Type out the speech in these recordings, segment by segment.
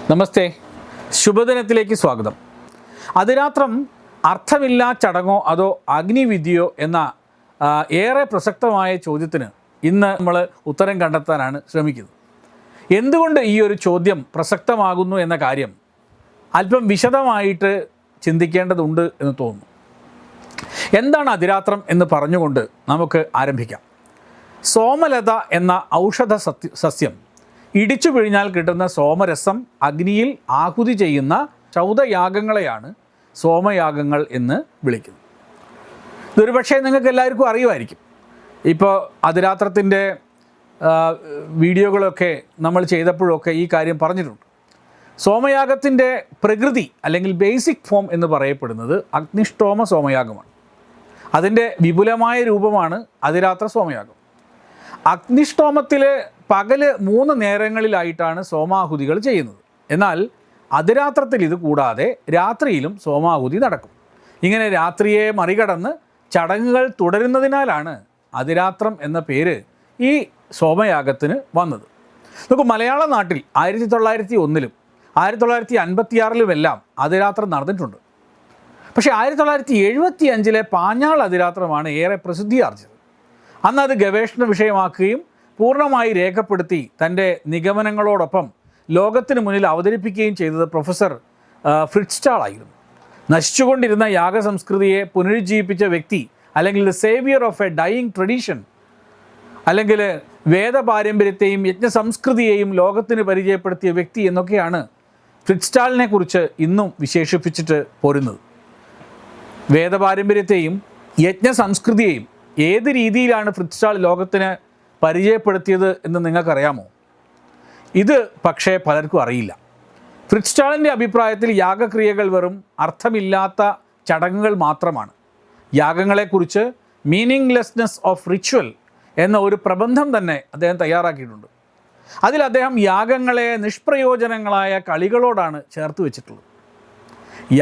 നമസ്തേ, ശുഭദിനത്തിലേക്ക് സ്വാഗതം. അതിരാത്രം അർത്ഥമില്ലാ ചടങ്ങോ അതോ അഗ്നിവിദ്യയോ എന്ന ഏറെ പ്രസക്തമായ ചോദ്യത്തിന് ഇന്ന് നമ്മൾ ഉത്തരം കണ്ടെത്താനാണ് ശ്രമിക്കുന്നത്. എന്തുകൊണ്ട് ഈ ഒരു ചോദ്യം പ്രസക്തമാകുന്നു എന്ന കാര്യം അല്പം വിശദമായിട്ട് ചിന്തിക്കേണ്ടതുണ്ട് എന്ന് തോന്നുന്നു. എന്താണ് അതിരാത്രം എന്ന് പറഞ്ഞുകൊണ്ട് നമുക്ക് ആരംഭിക്കാം. സോമലത എന്ന ഔഷധ സസ്യം ഇടിച്ചു പിഴിഞ്ഞാൽ കിട്ടുന്ന സോമരസം അഗ്നിയിൽ ആഹുതി ചെയ്യുന്ന ചൗദയാഗങ്ങളെയാണ് സോമയാഗങ്ങൾ എന്ന് വിളിക്കുന്നത്. ഇതൊരു പക്ഷേ നിങ്ങൾക്ക് എല്ലാവർക്കും അറിയുമായിരിക്കും. ഇപ്പോൾ അതിരാത്രത്തിൻ്റെ വീഡിയോകളൊക്കെ നമ്മൾ ചെയ്തപ്പോഴൊക്കെ ഈ കാര്യം പറഞ്ഞിട്ടുണ്ട്. സോമയാഗത്തിൻ്റെ പ്രകൃതി അല്ലെങ്കിൽ ബേസിക് ഫോം എന്ന് പറയപ്പെടുന്നത് അഗ്നിഷ്ടോമ സോമയാഗമാണ്. അതിൻ്റെ വിപുലമായ രൂപമാണ് അതിരാത്ര സോമയാഗം. അഗ്നിഷ്ടോമത്തിൽ പകല് 3 നേരങ്ങളിലായിട്ടാണ് സോമാഹുതികൾ ചെയ്യുന്നത്. എന്നാൽ അതിരാത്രത്തിൽ ഇത് കൂടാതെ രാത്രിയിലും സോമാഹുതി നടക്കും. ഇങ്ങനെ രാത്രിയെ മറികടന്ന് ചടങ്ങുകൾ തുടരുന്നതിനാലാണ് അതിരാത്രം എന്ന പേര് ഈ സോമയാഗത്തിന് വന്നത്. നമുക്ക് മലയാള നാട്ടിൽ 1901-ലും 1956-ലുമെല്ലാം അതിരാത്രം നടന്നിട്ടുണ്ട്. പക്ഷേ 1975-ലെ പാഞ്ഞാൾ അതിരാത്രമാണ് ഏറെ പ്രസിദ്ധിയാർജിച്ചത്. അന്ന് അത് ഗവേഷണ വിഷയമാക്കുകയും പൂർണ്ണമായി രേഖപ്പെടുത്തി തൻ്റെ നിഗമനങ്ങളോടൊപ്പം ലോകത്തിന് മുന്നിൽ അവതരിപ്പിക്കുകയും ചെയ്തത് പ്രൊഫസർ ഫ്രിറ്റ്സ്റ്റാൾ ആയിരുന്നു. നശിച്ചുകൊണ്ടിരുന്ന യാഗസംസ്കൃതിയെ പുനരുജ്ജീവിപ്പിച്ച വ്യക്തി, അല്ലെങ്കിൽ the saviour of a dying tradition, അല്ലെങ്കിൽ വേദപാരമ്പര്യത്തെയും യജ്ഞസംസ്കൃതിയെയും ലോകത്തിന് പരിചയപ്പെടുത്തിയ വ്യക്തി എന്നൊക്കെയാണ് ഫ്രിറ്റ്സ്റ്റാളിനെ കുറിച്ച് ഇന്നും വിശേഷിപ്പിച്ചിട്ട് പോരുന്നത്. വേദപാരമ്പര്യത്തെയും യജ്ഞസംസ്കൃതിയെയും ഏത് രീതിയിലാണ് ഫ്രിറ്റ്സ്റ്റാൾ ലോകത്തിന് പരിചയപ്പെടുത്തിയത് എന്ന് നിങ്ങൾക്കറിയാമോ? ഇത് പക്ഷേ പലർക്കും അറിയില്ല. ഫ്രിറ്റ്സ്റ്റാളിൻ്റെ അഭിപ്രായത്തിൽ യാഗക്രിയകൾ വെറും അർത്ഥമില്ലാത്ത ചടങ്ങുകൾ മാത്രമാണ്. യാഗങ്ങളെക്കുറിച്ച് മീനിങ്ലെസ്നെസ് ഓഫ് റിച്വൽ എന്ന ഒരു പ്രബന്ധം തന്നെ അദ്ദേഹം തയ്യാറാക്കിയിട്ടുണ്ട്. അതിൽ അദ്ദേഹം യാഗങ്ങളെ നിഷ്പ്രയോജനങ്ങളായ കളികളോടാണ് ചേർത്ത് വെച്ചിട്ടുള്ളത്.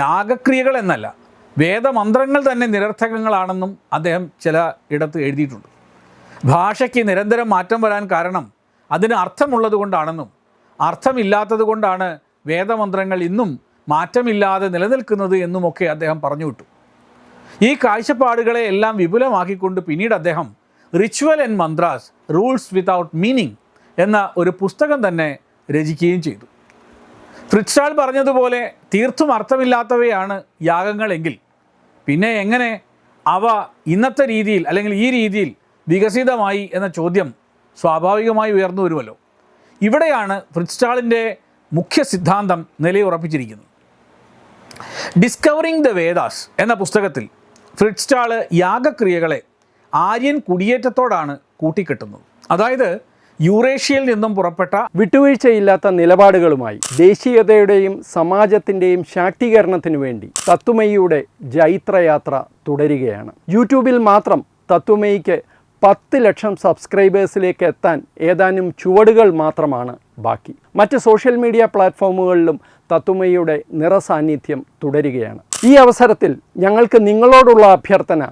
യാഗക്രിയകൾ എന്നല്ല, വേദമന്ത്രങ്ങൾ തന്നെ നിരർത്ഥകങ്ങളാണെന്നും അദ്ദേഹം ചില ഇടത്ത് എഴുതിയിട്ടുണ്ട്. ഭാഷയ്ക്ക് നിരന്തരം മാറ്റം വരാൻ കാരണം അതിന് അർത്ഥമുള്ളത് കൊണ്ടാണെന്നും അർത്ഥമില്ലാത്തത് കൊണ്ടാണ് വേദമന്ത്രങ്ങൾ ഇന്നും മാറ്റമില്ലാതെ നിലനിൽക്കുന്നത് എന്നുമൊക്കെ അദ്ദേഹം പറഞ്ഞു വിട്ടു. ഈ കാഴ്ചപ്പാടുകളെ എല്ലാം വിപുലമാക്കിക്കൊണ്ട് പിന്നീട് അദ്ദേഹം ritual and mantras rules without meaning എന്ന ഒരു പുസ്തകം തന്നെ രചിക്കുകയും ചെയ്തു. ഫ്രിറ്റ്സ്റ്റാൾ പറഞ്ഞതുപോലെ തീർത്തും അർത്ഥമില്ലാത്തവയാണ് യാഗങ്ങളെങ്കിൽ പിന്നെ എങ്ങനെ അവ ഇന്നത്തെ രീതിയിൽ അല്ലെങ്കിൽ ഈ രീതിയിൽ വികസിതമായി എന്ന ചോദ്യം സ്വാഭാവികമായി ഉയർന്നു വരുമല്ലോ. ഇവിടെയാണ് ഫ്രിറ്റ്സ്റ്റാളിൻ്റെ മുഖ്യ സിദ്ധാന്തം നിലയുറപ്പിച്ചിരിക്കുന്നത്. ഡിസ്കവറിംഗ് ദ വേദാസ് എന്ന പുസ്തകത്തിൽ ഫ്രിറ്റ്സ്റ്റാൾ യാഗക്രിയകളെ ആര്യൻ കുടിയേറ്റത്തോടാണ് കൂട്ടിക്കെട്ടുന്നത്. അതായത് യൂറേഷ്യയിൽ നിന്നും പുറപ്പെട്ട വിട്ടുവീഴ്ചയില്ലാത്ത നിലപാടുകളുമായി ദേശീയതയുടെയും സമാജത്തിൻ്റെയും ശാക്തീകരണത്തിനു വേണ്ടി തത്വമയിയുടെ ജൈത്രയാത്ര തുടരുകയാണ്. യൂട്യൂബിൽ മാത്രം തത്വമയിക്ക് 10 ലക്ഷം സബ്സ്ക്രൈബേഴ്സിലേക്ക് എത്താൻ ഏതാനും ചുവടുകൾ മാത്രമാണ് ബാക്കി. മറ്റ് സോഷ്യൽ മീഡിയ പ്ലാറ്റ്ഫോമുകളിലും തത്വമയിയുടെ നിറസാന്നിധ്യം തുടരുകയാണ്. ഈ അവസരത്തിൽ ഞങ്ങൾക്ക് നിങ്ങളോടുള്ള അഭ്യർത്ഥന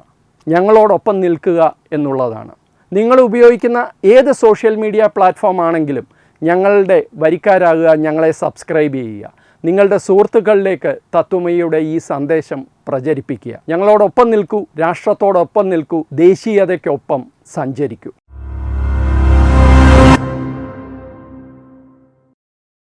ഞങ്ങളോടൊപ്പം നിൽക്കുക എന്നുള്ളതാണ്. നിങ്ങൾ ഉപയോഗിക്കുന്ന ഏത് സോഷ്യൽ മീഡിയ പ്ലാറ്റ്ഫോം ആണെങ്കിലും ഞങ്ങളുടെ വരിക്കാരാകുക, ഞങ്ങളെ സബ്സ്ക്രൈബ് ചെയ്യുക, നിങ്ങളുടെ സുഹൃത്തുക്കളിലേക്ക് തത്വമയിയുടെ ഈ സന്ദേശം പ്രചരിപ്പിക്കുക. ഞങ്ങളോടൊപ്പം നിൽക്കൂ, രാഷ്ട്രത്തോടൊപ്പം നിൽക്കൂ, ദേശീയതയ്ക്കൊപ്പം സഞ്ചരിക്കൂ.